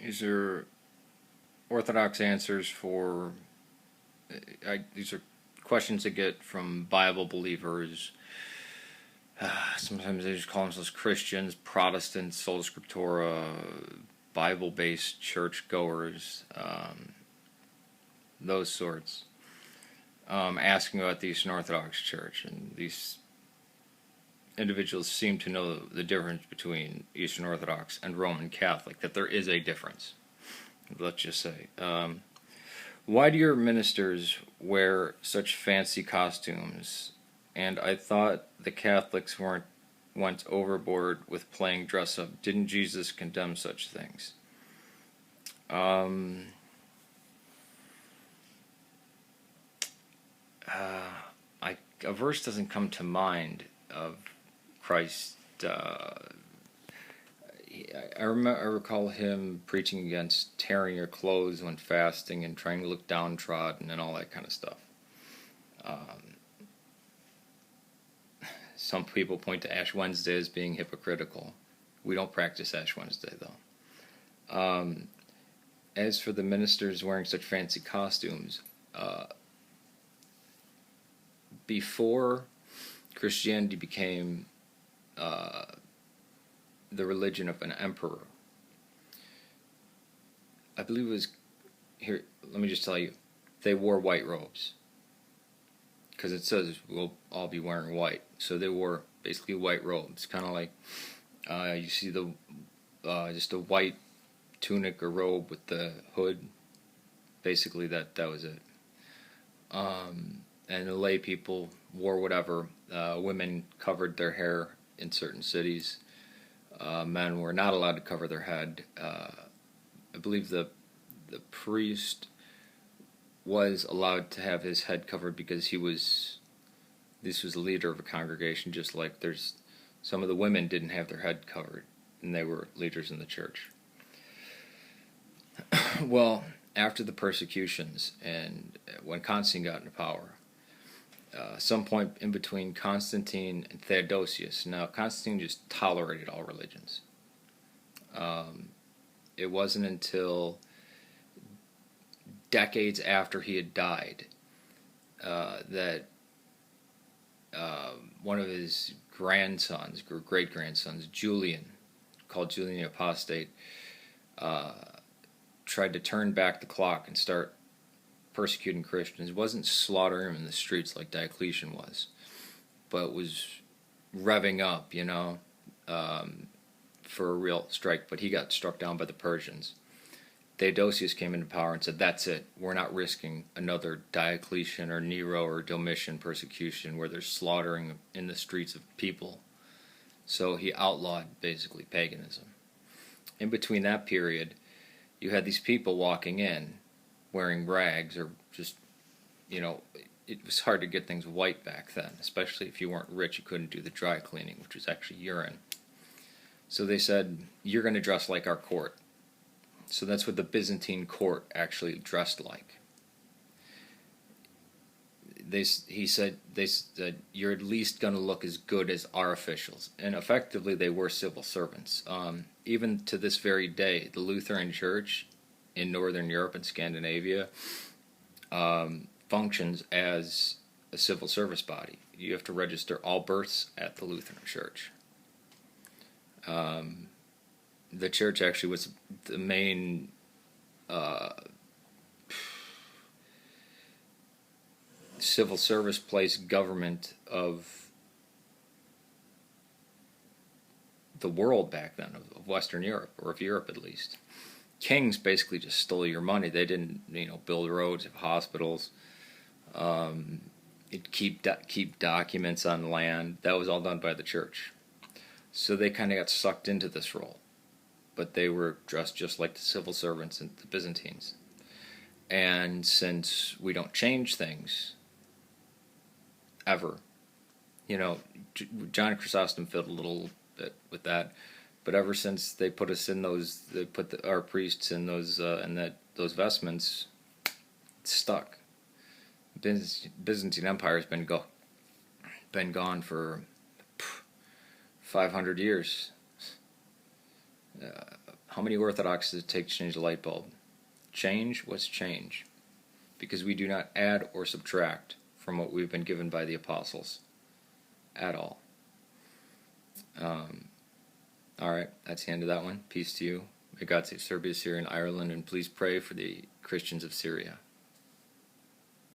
These are Orthodox answers for. These are questions I get from Bible believers. Sometimes they just call themselves Christians, Protestants, Sola Scriptura, Bible-based churchgoers, those sorts. Asking about the Eastern Orthodox Church, and these individuals seem to know the difference between Eastern Orthodox and Roman Catholic, that there is a difference, let's just say. Why do your ministers wear such fancy costumes? And I thought the Catholics went overboard with playing dress up. Didn't Jesus condemn such things? Um, a verse doesn't come to mind of Christ. I recall him preaching against tearing your clothes when fasting and trying to look downtrodden and all that kind of stuff. Some people point to Ash Wednesday as being hypocritical. We don't practice Ash Wednesday, though. As for the ministers wearing such fancy costumes, before Christianity became the religion of an emperor, I believe it was, here, let me just tell you, they wore white robes. Because it says we'll all be wearing white. So they wore basically white robes. Kind of like you see the just a white tunic or robe with the hood. Basically that was it. And the lay people wore whatever. Women covered their hair in certain cities. Men were not allowed to cover their head. I believe the priest was allowed to have his head covered because this was the leader of a congregation, just like there's some of the women didn't have their head covered, and they were leaders in the church. Well, after the persecutions, and when Constantine got into power, some point in between Constantine and Theodosius. Now, Constantine just tolerated all religions. It wasn't until decades after he had died that one of his grandsons, or great-grandsons, Julian, called Julian the Apostate, tried to turn back the clock and start persecuting Christians. It wasn't slaughtering them in the streets like Diocletian was, but was revving up, for a real strike. But he got struck down by the Persians. Theodosius came into power and said, that's it, we're not risking another Diocletian or Nero or Domitian persecution where there's slaughtering in the streets of people. So he outlawed, basically, paganism. In between that period, you had these people walking in wearing rags, or just, it was hard to get things white back then, especially if you weren't rich. You couldn't do the dry cleaning, which was actually urine. So they said, you're going to dress like our court. So that's what the Byzantine court actually dressed like. They said, you're at least going to look as good as our officials. And effectively, they were civil servants. Even to this very day, the Lutheran Church in Northern Europe and Scandinavia functions as a civil service body. You have to register all births at the Lutheran Church. The church actually was the main civil service place government of the world back then, of Western Europe, or of Europe at least. Kings basically just stole your money. They didn't, build roads, have hospitals, keep documents on land. That was all done by the church. So they kind of got sucked into this role. But they were dressed just like the civil servants and the Byzantines. And since we don't change things ever, John Chrysostom fiddled a little bit with that, but ever since they put us in those, they put our priests in those those vestments, it's stuck. Byzantine Empire has been gone for 500 years. How many Orthodox does it take to change a light bulb? Change? What's change? Because we do not add or subtract from what we've been given by the apostles at all. Alright, that's the end of that one. Peace to you. May God save Serbia, Syria, and Ireland, and please pray for the Christians of Syria.